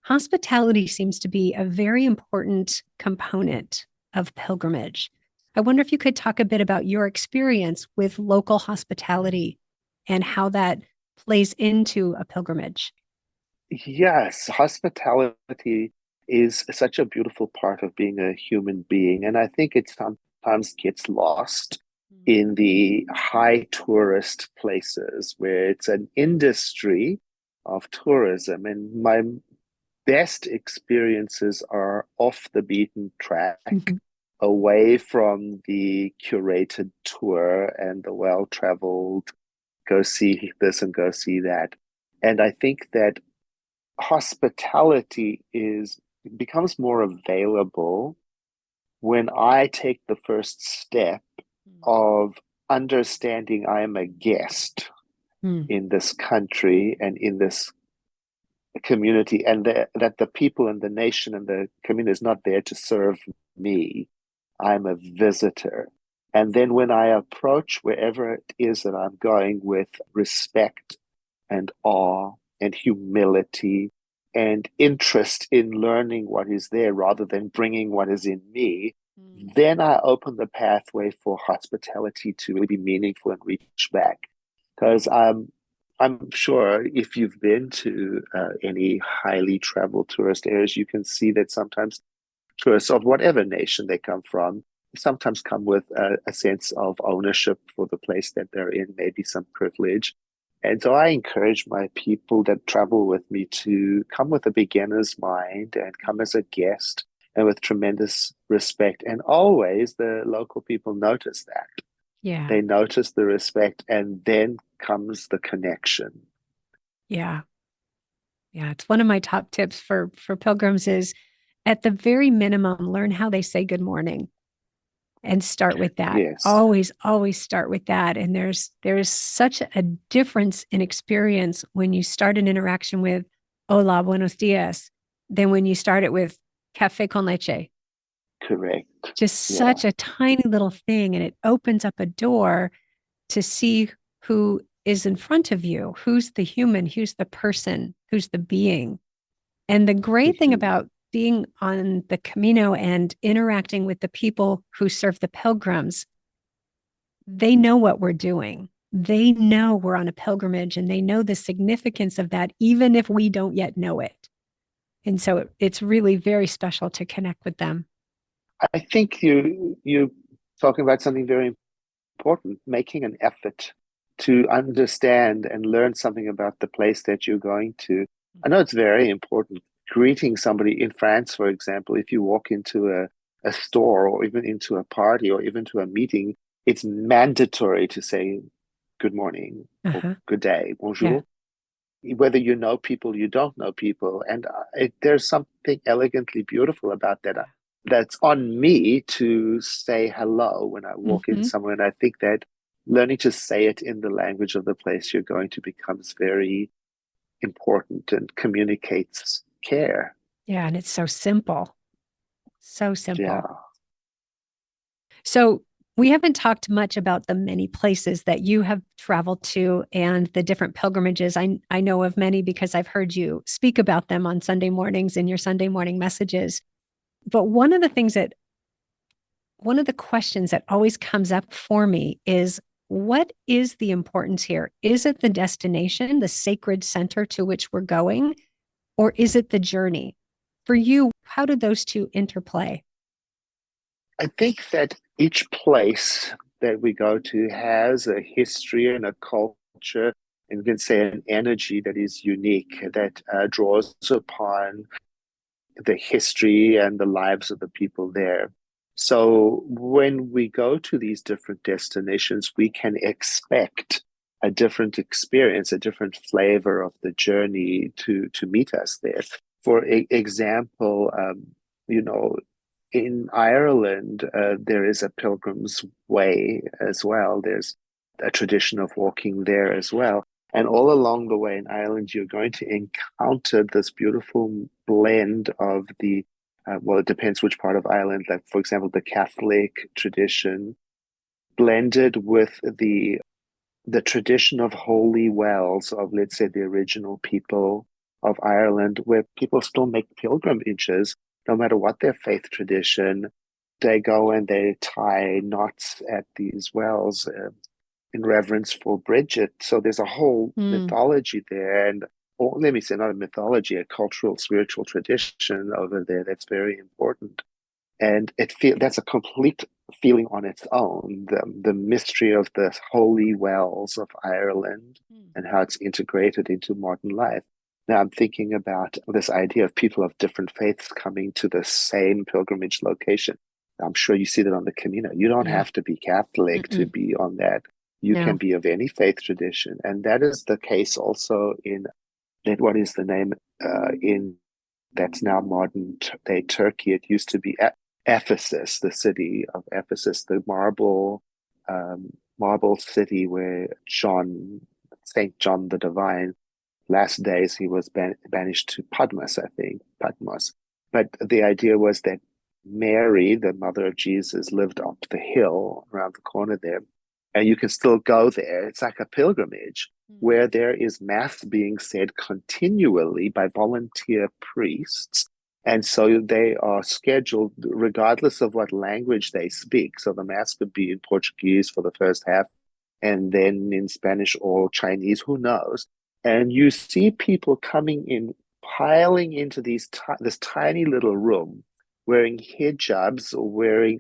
Hospitality seems to be a very important component of pilgrimage. I wonder if you could talk a bit about your experience with local hospitality and how that plays into a pilgrimage. Yes, hospitality is such a beautiful part of being a human being. And I think it sometimes gets lost in the high tourist places where it's an industry of tourism. And my best experiences are off the beaten track, Mhm. away from the curated tour and the well-traveled go see this and go see that. And I think that hospitality is becomes more available when I take the first step of understanding I am a guest Mm. in this country and in this community, and that the people and the nation and the community is not there to serve me. I'm a visitor. And then when I approach wherever it is that I'm going with respect and awe and humility and interest in learning what is there rather than bringing what is in me, then I open the pathway for hospitality to really be meaningful and reach back. Because I'm sure if you've been to any highly traveled tourist areas, you can see that sometimes tourists of whatever nation they come from sometimes come with a sense of ownership for the place that they're in, maybe some privilege. And so I encourage my people that travel with me to come with a beginner's mind and come as a guest and with tremendous respect. And always the local people notice that. Yeah. They notice the respect, and then comes the connection. Yeah. Yeah. It's one of my top tips for pilgrims is at the very minimum, learn how they say good morning and start with that. Yes, Always start with that. And there's such a difference in experience when you start an interaction with hola, buenos dias, than when you start it with café con leche. correct. Just Yeah. such a tiny little thing. And it opens up a door to see who is in front of you, who's the human, who's the person, who's the being. And the great thing Mhm. about being on the Camino and interacting with the people who serve the pilgrims, they know what we're doing. They know we're on a pilgrimage and they know the significance of that, even if we don't yet know it. And so it's really very special to connect with them. I think you talking about something very important, making an effort to understand and learn something about the place that you're going to. I know it's very important. Greeting somebody in France, for example, if you walk into a store or even into a party or even to a meeting, it's mandatory to say good morning or Uh-huh. good day, Yeah. bonjour, whether you know people, you don't know people. And there's something elegantly beautiful about that. That's on me to say hello when I walk in Mm-hmm. somewhere. And I think that learning to say it in the language of the place you're going to becomes very important and communicates care. Yeah. And it's so simple. So simple. Yeah. So we haven't talked much about the many places that you have traveled to and the different pilgrimages. I know of many because I've heard you speak about them on Sunday mornings in your Sunday morning messages. But one of the questions that always comes up for me is what is the importance here? Is it the destination, the sacred center to which we're going, or is it the journey? For you, how do those two interplay? I think that each place that we go to has a history and a culture, and you can say an energy that is unique, that draws upon the history and the lives of the people there. So when we go to these different destinations, we can expect a different experience, a different flavor of the journey to meet us there. For example, you know, in Ireland, there is a pilgrim's way as well. There's a tradition of walking there as well. And all along the way in Ireland, you're going to encounter this beautiful blend of well, it depends which part of Ireland, like, for example, the Catholic tradition, blended with the tradition of holy wells of, let's say, the original people of Ireland, where people still make pilgrimages, no matter what their faith tradition. They go and they tie knots at these wells in reverence for Bridget. So there's a whole Mm, mythology there, and or let me say, not a mythology, a cultural, spiritual tradition over there that's very important. And that's a complete feeling on its own. The mystery of the holy wells of Ireland and how it's integrated into modern life. Now I'm thinking about this idea of people of different faiths coming to the same pilgrimage location. I'm sure you see that on the Camino. You don't Yeah. have to be Catholic to be on that. You can No. be of any faith tradition. And that is the case also in what is the name in that's now modern day Turkey. It used to be Ephesus, the city of Ephesus, the marble city where Saint John the Divine, last days he was banished to Patmos, I think, Patmos. But the idea was that Mary, the mother of Jesus, lived up the hill around the corner there, and you can still go there. It's like a pilgrimage where there is mass being said continually by volunteer priests. And so they are scheduled regardless of what language they speak. So the mass could be in Portuguese for the first half, and then in Spanish or Chinese, who knows? And you see people coming in, piling into this tiny little room, wearing hijabs or wearing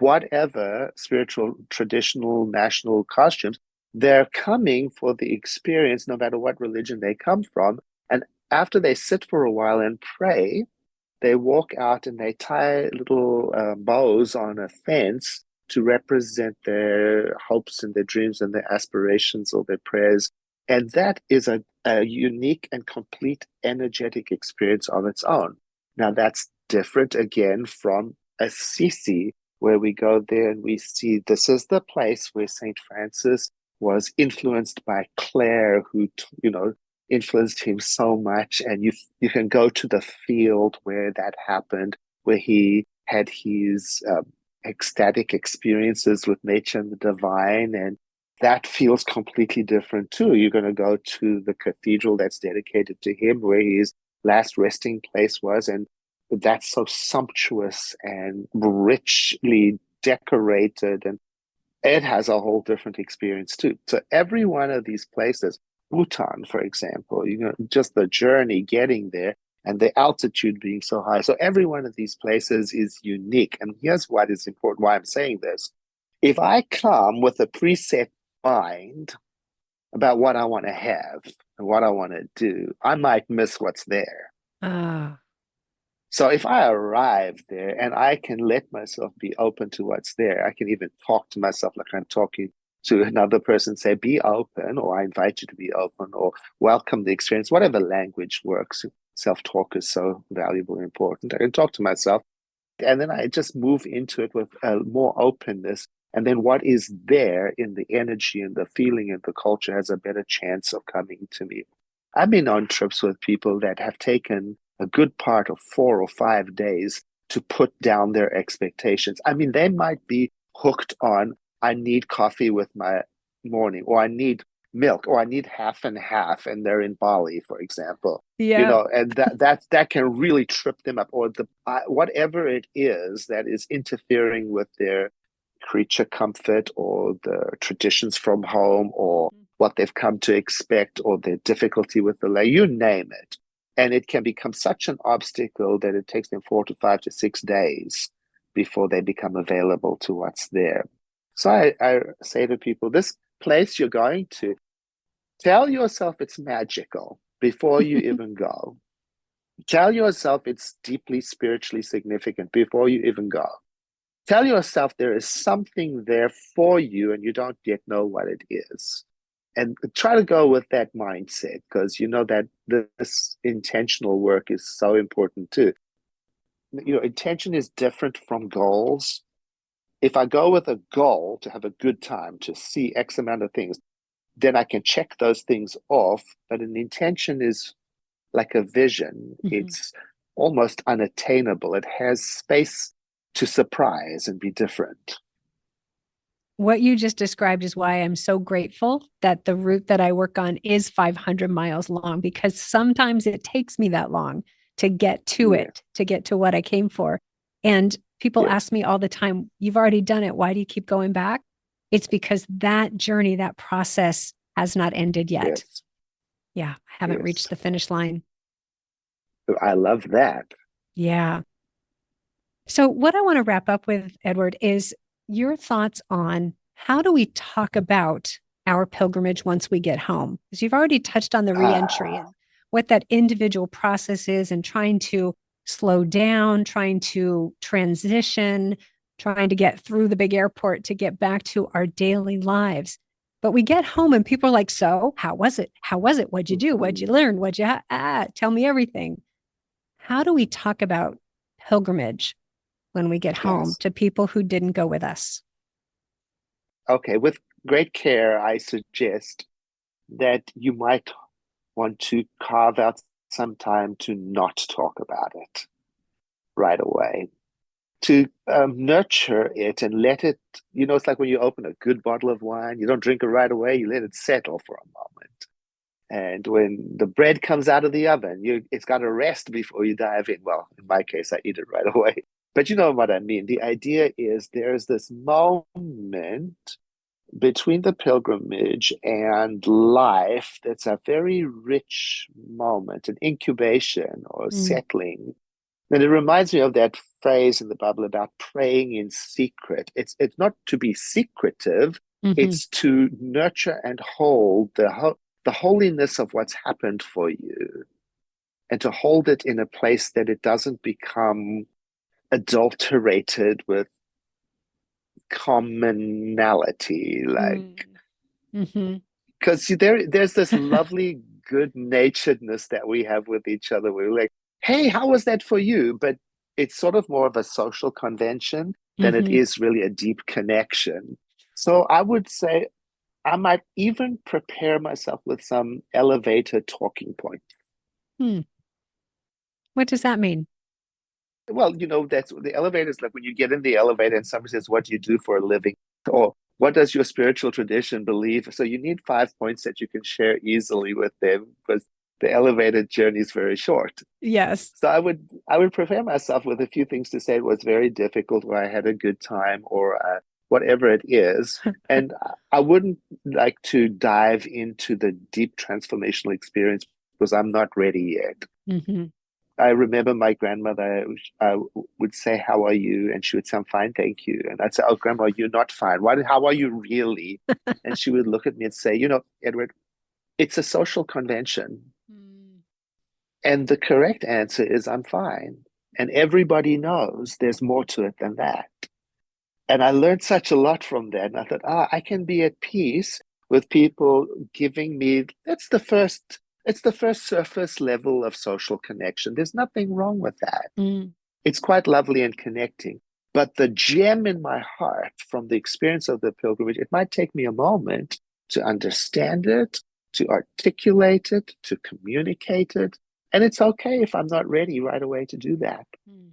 whatever spiritual, traditional, national costumes. They're coming for the experience, no matter what religion they come from. And after they sit for a while and pray, they walk out and they tie little bows on a fence to represent their hopes and their dreams and their aspirations or their prayers. And that is a unique and complete energetic experience of its own. Now, that's different again from Assisi, where we go there and we see this is the place where St. Francis was influenced by Clare, who, influenced him so much. And you can go to the field where that happened, where he had his ecstatic experiences with nature and the divine. And that feels completely different too. You're going to go to the cathedral that's dedicated to him, where his last resting place was. And that's so sumptuous and richly decorated. And it has a whole different experience too. So every one of these places, Bhutan, for example, just the journey getting there and the altitude being so high. So every one of these places is unique. And here's what is important, why I'm saying this. If I come with a preset mind about what I want to have and what I want to do, I might miss what's there. So if I arrive there and I can let myself be open to what's there, I can even talk to myself like I'm talking to another person, say, be open, or I invite you to be open, or welcome the experience, whatever language works. Self-talk is so valuable and important. I can talk to myself, and then I just move into it with more openness. And then what is there in the energy and the feeling and the culture has a better chance of coming to me. I've been on trips with people that have taken a good part of 4 or 5 days to put down their expectations. I mean, they might be hooked on, I need coffee with my morning, or I need milk, or I need half and half, and they're in Bali, for example. Yeah. And that can really trip them up, or whatever it is that is interfering with their creature comfort or the traditions from home or what they've come to expect or their difficulty with the lay, you name it. And it can become such an obstacle that it takes them 4 to 5 to 6 days before they become available to what's there. So I say to people, this place you're going to, tell yourself it's magical before you even go. Tell yourself it's deeply spiritually significant before you even go. Tell yourself there is something there for you and you don't yet know what it is. And try to go with that mindset, because you know that this intentional work is so important too. Intention is different from goals. If I go with a goal to have a good time, to see X amount of things, then I can check those things off. But an intention is like a vision. It's almost unattainable. It has space to surprise and be different. What you just described is why I'm so grateful that the route that I work on is 500 miles long, because sometimes it takes me that long to get to it, to get to what I came for. And people ask me all the time, you've already done it. Why do you keep going back? It's because that journey, that process has not ended yet. Yeah, I haven't reached the finish line. I love that. Yeah. So, what I want to wrap up with, Edward, is your thoughts on how do we talk about our pilgrimage once we get home? Because you've already touched on the reentry Ah, and what that individual process is and trying to slow down, trying to transition, trying to get through the big airport to get back to our daily lives. But we get home and people are like, so how was it? How was it? What'd you do? What'd you mhm. learn? What'd you, tell me everything. How do we talk about pilgrimage when we get home Yes. to people who didn't go with us? Okay. With great care, I suggest that you might want to carve out some time to not talk about it right away, to nurture it and let it, it's like when you open a good bottle of wine, you don't drink it right away, you let it settle for a moment. And when the bread comes out of the oven, it's got to rest before you dive in. Well, in my case, I eat it right away. But you know what I mean. The idea is there's this moment between the pilgrimage and life that's a very rich moment, an incubation or Mm, settling. And it reminds me of that phrase in the Bible about praying in secret. It's not to be secretive, hmm it's to nurture and hold the holiness of what's happened for you and to hold it in a place that it doesn't become adulterated with commonality, like mm, hmm because there's this lovely good naturedness that we have with each other. We're like, hey, how was that for you? But it's sort of more of a social convention than it hmm is really a deep connection. So I would say I might even prepare myself with some elevator talking points. Hmm. What does that mean? Well, that's the elevator is like when you get in the elevator and somebody says, what do you do for a living? Or what does your spiritual tradition believe? So you need 5 points that you can share easily with them because the elevator journey is very short. Yes. So I would prepare myself with a few things to say it was very difficult or I had a good time or whatever it is. And I wouldn't like to dive into the deep transformational experience because I'm not ready yet. hmm I remember my grandmother would say, "How are you?" And she would say, "I'm fine, thank you." And I'd say, "Oh, Grandma, you're not fine. How are you really?" And she would look at me and say, Edward, it's a social convention. Mm. And the correct answer is, I'm fine. And everybody knows there's more to it than that. And I learned such a lot from that. And I thought, I can be at peace with people giving me, it's the first surface level of social connection. There's nothing wrong with that. Mm. It's quite lovely and connecting. But the gem in my heart from the experience of the pilgrimage, it might take me a moment to understand it, to articulate it, to communicate it. And it's okay if I'm not ready right away to do that. Mm.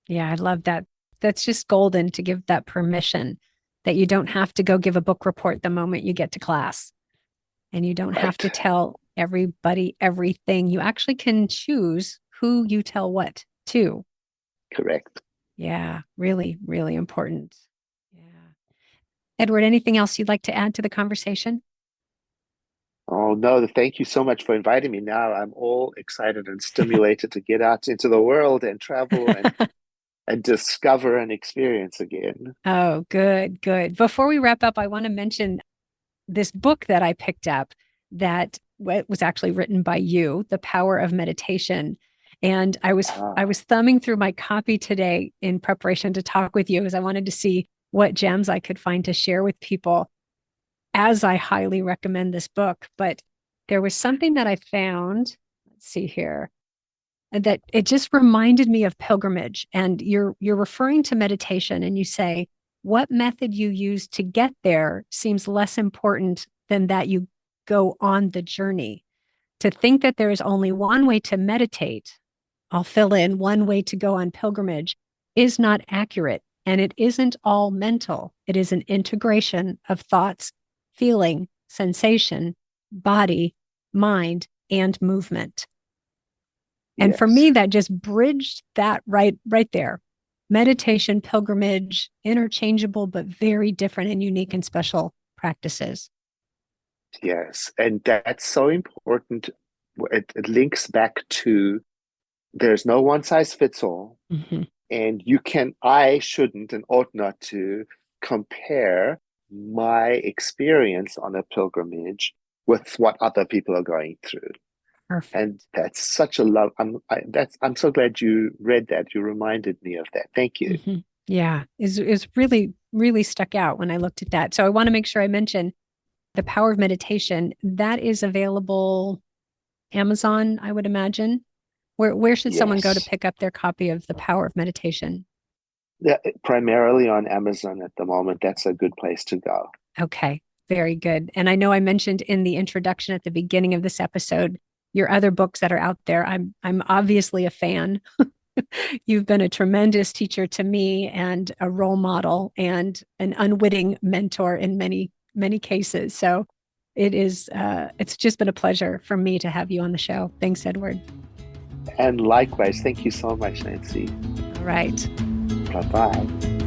Yeah, I love that. That's just golden to give that permission that you don't have to go give a book report the moment you get to class and you don't have Right. to tell everybody everything. You actually can choose who you tell what to. Correct. Yeah, really, really important. Yeah. Edward, anything else you'd like to add to the conversation? Oh, no, thank you so much for inviting me. Now I'm all excited and stimulated to get out into the world and travel and discover and experience again. Oh, good, good. Before we wrap up, I want to mention this book that I picked up that was actually written by you, The Power of Meditation. And I was Ah, thumbing through my copy today in preparation to talk with you as I wanted to see what gems I could find to share with people as I highly recommend this book. But there was something that I found, let's see here, that it just reminded me of pilgrimage. And you're referring to meditation and you say what method you use to get there seems less important than that you go on the journey. To think that there is only one way to meditate, I'll fill in one way to go on pilgrimage, is not accurate. And it isn't all mental. It is an integration of thoughts, feeling, sensation, body, mind, and movement. And for yes. me, that just bridged that right there. Meditation, pilgrimage, interchangeable, but very different and unique and special practices. Yes, and that's so important. It links back to there's no one size fits all. Mm-hmm. And I shouldn't and ought not to compare my experience on a pilgrimage with what other people are going through. Perfect. And that's such a love. I'm so glad you read that. You reminded me of that. Thank you. Mm-hmm. Yeah, is really, really stuck out when I looked at that. So I want to make sure I mention The Power of Meditation. That is available Amazon, I would imagine. Where should someone go to Yes. pick up their copy of The Power of Meditation? Yeah, primarily on Amazon at the moment. That's a good place to go. Okay, very good. And I know I mentioned in the introduction at the beginning of this episode your other books that are out there. I'm obviously a fan. You've been a tremendous teacher to me and a role model and an unwitting mentor in many, many cases. So it's just been a pleasure for me to have you on the show. Thanks, Edward. And likewise, thank you so much, Nancy. All right. Bye-bye.